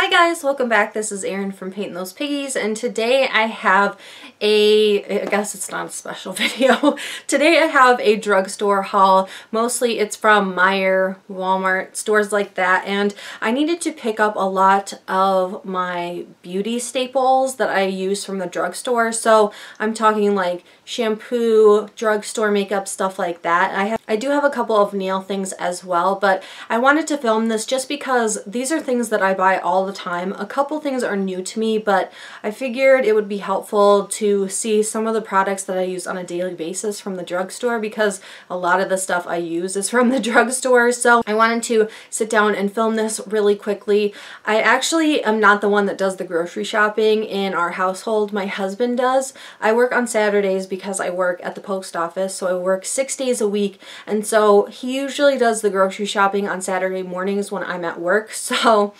Hi guys, welcome back. This is Erin from Painting Those Piggies, and today I have I guess it's not a special video. Today I have a drugstore haul. Mostly it's from Meijer, Walmart, stores like that, and I needed to pick up a lot of my beauty staples that I use from the drugstore. So I'm talking like shampoo, drugstore makeup, stuff like that. I do have a couple of nail things as well, but I wanted to film this just because these are things that I buy all the time. A couple things are new to me, but I figured it would be helpful to see some of the products that I use on a daily basis from the drugstore, because a lot of the stuff I use is from the drugstore. So I wanted to sit down and film this really quickly. I actually am not the one that does the grocery shopping in our household. My husband does. I work on Saturdays because I work at the post office, so I work 6 days a week, and so he usually does the grocery shopping on Saturday mornings when I'm at work. So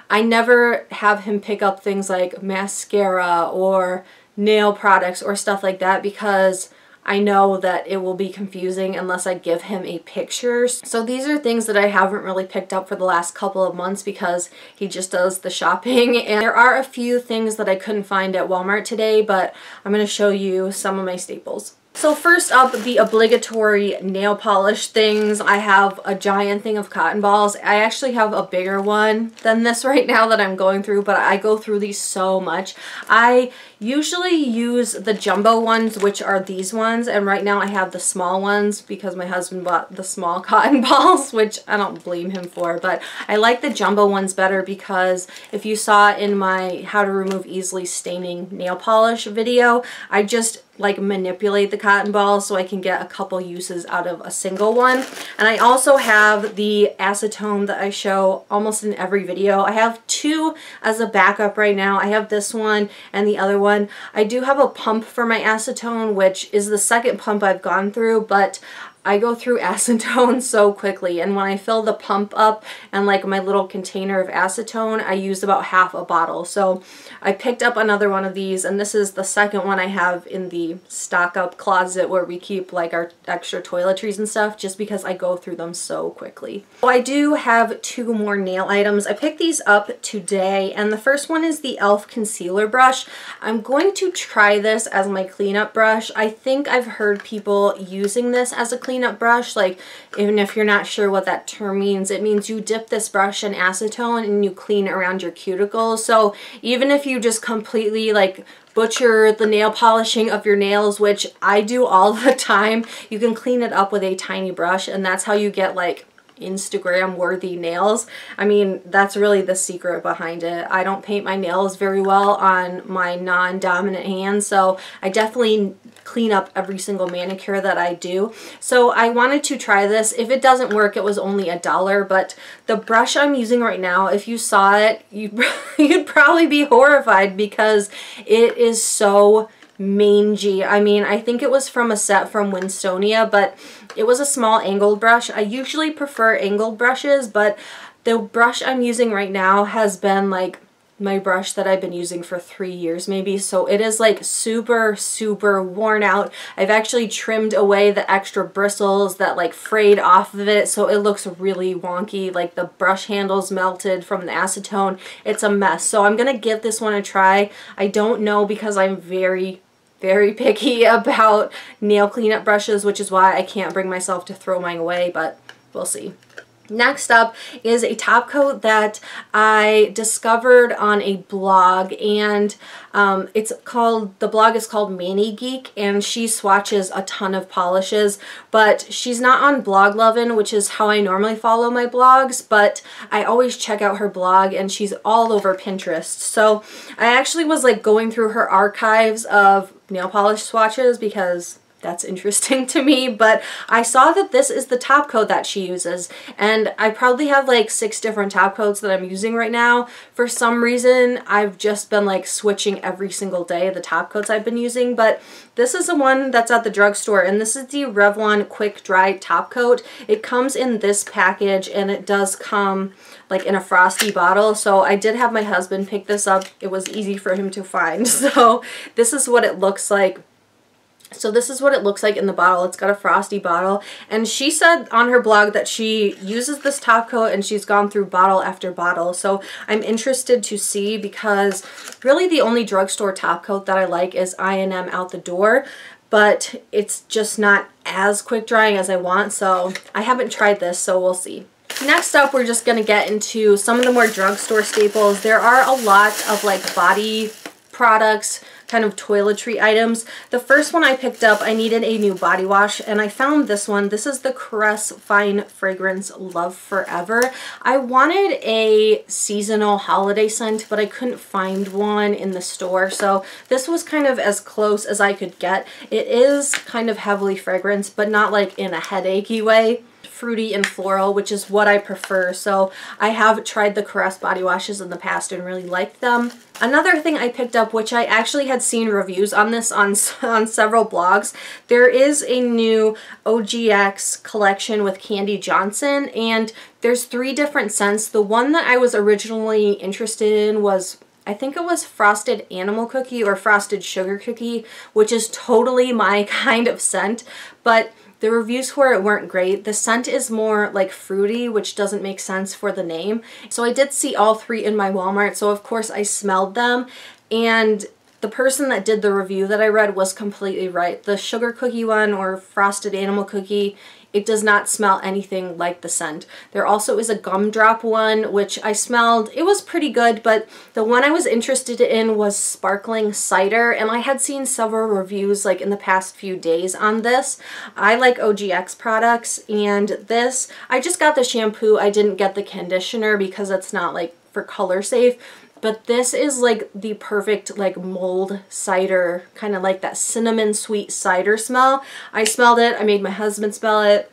I never have him pick up things like mascara or nail products or stuff like that, because I know that it will be confusing unless I give him a picture. So these are things that I haven't really picked up for the last couple of months because he just does the shopping. And there are a few things that I couldn't find at Walmart today, but I'm going to show you some of my staples. So first up, the obligatory nail polish things. I have a giant thing of cotton balls. I actually have a bigger one than this right now that I'm going through, but I go through these so much. I usually use the jumbo ones, which are these ones, and right now I have the small ones because my husband bought the small cotton balls, which I don't blame him for, but I like the jumbo ones better because if you saw in my how to remove easily staining nail polish video, I just like manipulate the cotton balls so I can get a couple uses out of a single one. And I also have the acetone that I show almost in every video. I have two as a backup right now. I have this one and the other one. I do have a pump for my acetone, which is the second pump I've gone through, but I go through acetone so quickly, and when I fill the pump up and like my little container of acetone, I use about half a bottle. So I picked up another one of these, and this is the second one I have in the stock up closet where we keep like our extra toiletries and stuff, just because I go through them so quickly. So I do have two more nail items. I picked these up today, and the first one is the e.l.f. concealer brush. I'm going to try this as my cleanup brush. I think I've heard people using this as a cleanup brush, like even if you're not sure what that term means, it means you dip this brush in acetone and you clean around your cuticles. So even if you just completely like butcher the nail polishing of your nails, which I do all the time, you can clean it up with a tiny brush, and that's how you get like Instagram worthy nails. I mean, that's really the secret behind it. I don't paint my nails very well on my non-dominant hands, so I definitely clean up every single manicure that I do. So I wanted to try this. If it doesn't work, it was only $1, but the brush I'm using right now, if you saw it, you'd probably be horrified because it is so mangy. I mean, I think it was from a set from Winstonia, but it was a small angled brush. I usually prefer angled brushes, but the brush I'm using right now has been like my brush that I've been using for 3 years maybe, so it is like super worn out. I've actually trimmed away the extra bristles that like frayed off of it, so it looks really wonky. Like the brush handles melted from the acetone. It's a mess. So I'm gonna give this one a try. I don't know, because I'm very picky about nail cleanup brushes, which is why I can't bring myself to throw mine away, but we'll see. Next up is a top coat that I discovered on a blog, and the blog is called Manny Geek, and she swatches a ton of polishes, but she's not on Blog Lovin', which is how I normally follow my blogs, but I always check out her blog, and she's all over Pinterest. So I actually was like going through her archives of nail polish swatches because that's interesting to me, but I saw that this is the top coat that she uses, and I probably have like 6 different top coats that I'm using right now. For some reason, I've just been like switching every single day the top coats I've been using, but this is the one that's at the drugstore, and this is the Revlon Quick Dry Top Coat. It comes in this package, and it does come like in a frosty bottle, so I did have my husband pick this up. It was easy for him to find. So this is what it looks like. So this is what it looks like in the bottle. It's got a frosty bottle, and she said on her blog that she uses this top coat and she's gone through bottle after bottle. So I'm interested to see, because really the only drugstore top coat that I like is I&M Out the Door, but it's just not as quick drying as I want. So I haven't tried this, so we'll see. Next up, we're just going to get into some of the more drugstore staples. There are a lot of like body products, kind of toiletry items. The first one I picked up, I needed a new body wash, and I found this one. This is the Caress Fine Fragrance Love Forever. I wanted a seasonal holiday scent, but I couldn't find one in the store, so this was kind of as close as I could get. It is kind of heavily fragranced, but not like in a headachy way. Fruity and floral, which is what I prefer. So I have tried the Caress body washes in the past and really liked them. Another thing I picked up, which I actually had seen reviews on this on several blogs, there is a new OGX collection with Candy Johnson, and there's 3 different scents. The one that I was originally interested in was, I think it was Frosted Animal Cookie or Frosted Sugar Cookie, which is totally my kind of scent, but the reviews for it weren't great. The scent is more like fruity, which doesn't make sense for the name. So I did see all 3 in my Walmart, so of course I smelled them, and the person that did the review that I read was completely right. The sugar cookie one, or Frosted Animal Cookie, it does not smell anything like the scent. There also is a gumdrop one, which I smelled. It was pretty good, but the one I was interested in was Sparkling Cider, and I had seen several reviews like in the past few days on this. I like OGX products, and this, I just got the shampoo. I didn't get the conditioner because it's not like for color safe. But this is like the perfect like mulled cider, kind of like that cinnamon sweet cider smell. I smelled it. I made my husband smell it.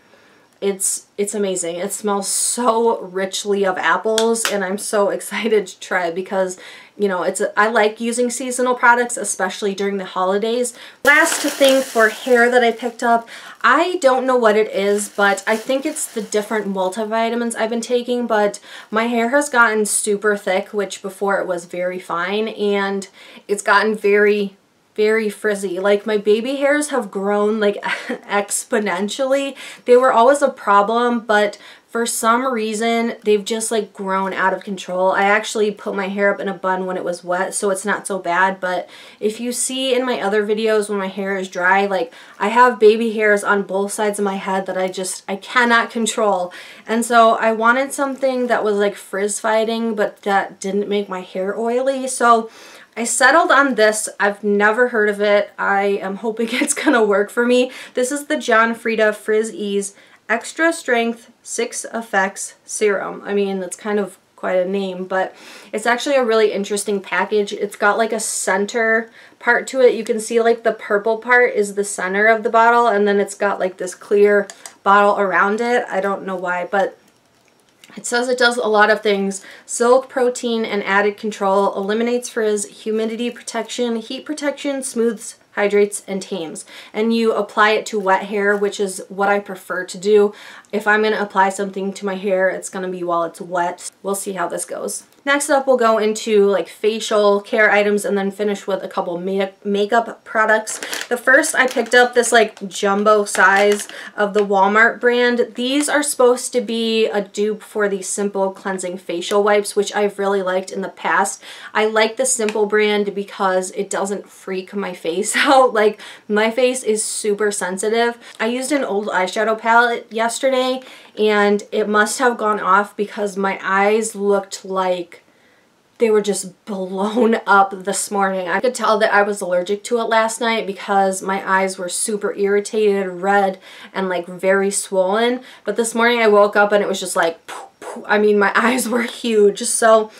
It's amazing. It smells so richly of apples, and I'm so excited to try it because, you know, I like using seasonal products, especially during the holidays. Last thing for hair that I picked up, I don't know what it is, but I think it's the different multivitamins I've been taking, but my hair has gotten super thick, which before it was very fine, and it's gotten very frizzy. Like my baby hairs have grown like exponentially. They were always a problem, but for some reason they've just like grown out of control. I actually put my hair up in a bun when it was wet, so it's not so bad, but if you see in my other videos when my hair is dry, like I have baby hairs on both sides of my head that I cannot control. And so I wanted something that was like frizz fighting, but that didn't make my hair oily. So I settled on this. I've never heard of it. I am hoping it's gonna work for me. This is the John Frieda Frizz Ease Extra Strength 6 Effects Serum. I mean, that's kind of quite a name, but it's actually a really interesting package. It's got like a center part to it. You can see like the purple part is the center of the bottle, and then it's got like this clear bottle around it. I don't know why, but it says it does a lot of things. Silk protein and added control, eliminates frizz, humidity protection, heat protection, smooths, hydrates, and tames. And you apply it to wet hair, which is what I prefer to do. If I'm going to apply something to my hair, it's going to be while it's wet. We'll see how this goes. Next up, we'll go into like facial care items and then finish with a couple makeup products. The first, I picked up this like jumbo size of the Walmart brand. These are supposed to be a dupe for the Simple Cleansing Facial Wipes, which I've really liked in the past. I like the Simple brand because it doesn't freak my face out. Like, my face is super sensitive. I used an old eyeshadow palette yesterday, and it must have gone off because my eyes looked like they were just blown up this morning. I could tell that I was allergic to it last night because my eyes were super irritated, red, and like very swollen. But this morning I woke up and it was just like, poof, poof. I mean, my eyes were huge. So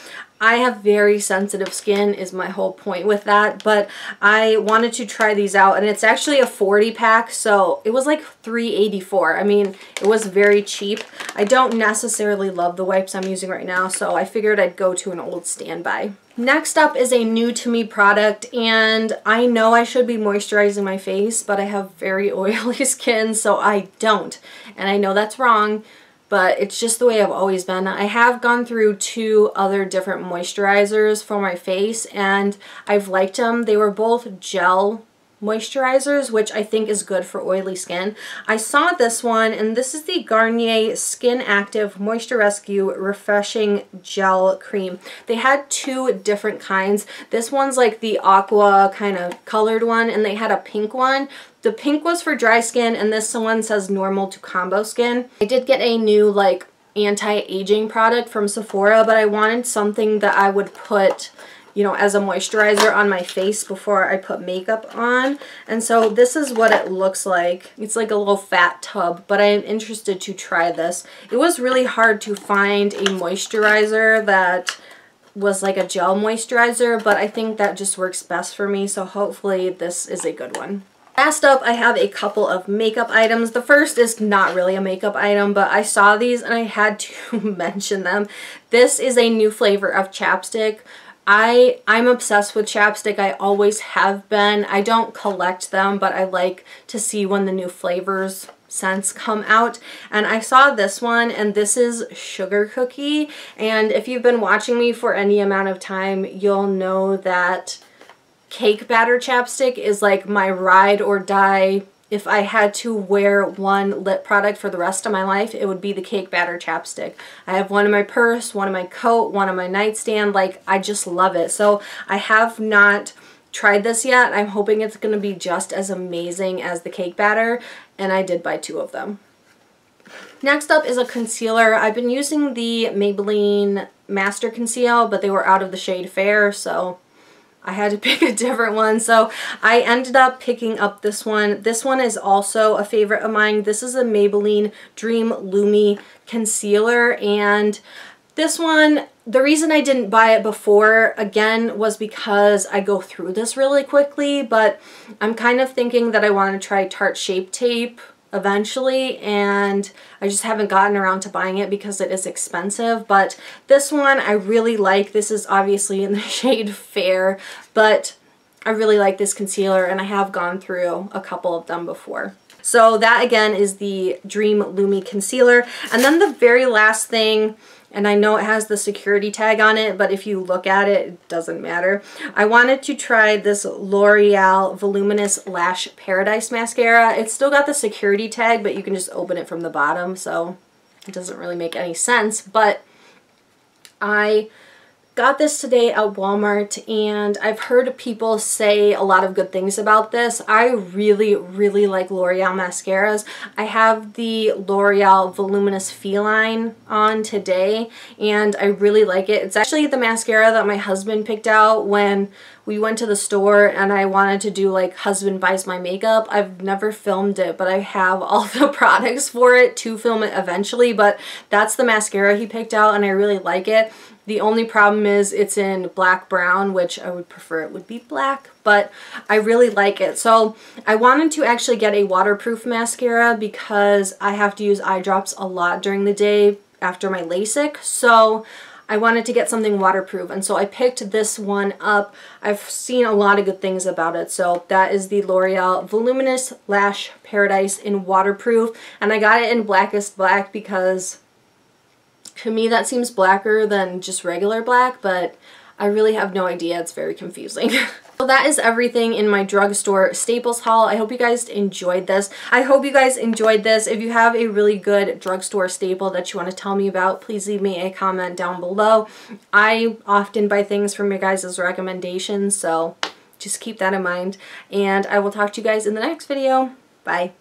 I have very sensitive skin is my whole point with that, but I wanted to try these out, and it's actually a 40 pack, so it was like $3.84. I mean, it was very cheap. I don't necessarily love the wipes I'm using right now, so I figured I'd go to an old standby. Next up is a new to me product, and I know I should be moisturizing my face, but I have very oily skin, so I don't, and I know that's wrong, but it's just the way I've always been. I have gone through 2 other different moisturizers for my face, and I've liked them. They were both gel moisturizers, which I think is good for oily skin. I saw this one, and this is the Garnier Skin Active Moisture Rescue Refreshing Gel Cream. They had two different kinds. This one's like the aqua kind of colored one, and they had a pink one. The pink was for dry skin, and this one says normal to combo skin. I did get a new like anti-aging product from Sephora, but I wanted something that I would put, you know, as a moisturizer on my face before I put makeup on. And so this is what it looks like. It's like a little fat tub, but I am interested to try this. It was really hard to find a moisturizer that was like a gel moisturizer, but I think that just works best for me, so hopefully this is a good one. Last up, I have a couple of makeup items. The first is not really a makeup item, but I saw these and I had to mention them. This is a new flavor of chapstick. I'm obsessed with chapstick. I always have been. I don't collect them, but I like to see when the new flavors scents come out. And I saw this one, and this is Sugar Cookie. And if you've been watching me for any amount of time, you'll know that cake batter chapstick is like my ride or die. If I had to wear one lip product for the rest of my life, it would be the cake batter chapstick. I have one in my purse, one in my coat, one on my nightstand. Like, I just love it. So I have not tried this yet. I'm hoping it's going to be just as amazing as the cake batter, and I did buy two of them. Next up is a concealer. I've been using the Maybelline Master Conceal, but they were out of the shade Fair, so I had to pick a different one. So I ended up picking up this one. This one is also a favorite of mine. This is a Maybelline Dream Lumi Concealer, and this one, the reason I didn't buy it before, again, was because I go through this really quickly, but I'm kind of thinking that I want to try Tarte Shape Tape eventually, and I just haven't gotten around to buying it because it is expensive. But this one I really like. This is obviously in the shade Fair, but I really like this concealer, and I have gone through a couple of them before. So that again is the Dream Lumi Concealer. And then the very last thing, and I know it has the security tag on it, but if you look at it, it doesn't matter. I wanted to try this L'Oreal Voluminous Lash Paradise Mascara. It's still got the security tag, but you can just open it from the bottom, so it doesn't really make any sense. But I got this today at Walmart, and I've heard people say a lot of good things about this. I really, really like L'Oreal mascaras. I have the L'Oreal Voluminous Feline on today, and I really like it. It's actually the mascara that my husband picked out when we went to the store and I wanted to do like husband buys my makeup. I've never filmed it, but I have all the products for it to film it eventually, but that's the mascara he picked out, and I really like it. The only problem is it's in black brown, which I would prefer it would be black, but I really like it. So I wanted to actually get a waterproof mascara because I have to use eye drops a lot during the day after my LASIK. So I wanted to get something waterproof, and so I picked this one up. I've seen a lot of good things about it. So that is the L'Oreal Voluminous Lash Paradise in waterproof, and I got it in blackest black because to me that seems blacker than just regular black, but I really have no idea. It's very confusing. So that is everything in my drugstore staples haul. I hope you guys enjoyed this. If you have a really good drugstore staple that you want to tell me about, please leave me a comment down below. I often buy things from your guys' recommendations, so just keep that in mind. And I will talk to you guys in the next video. Bye.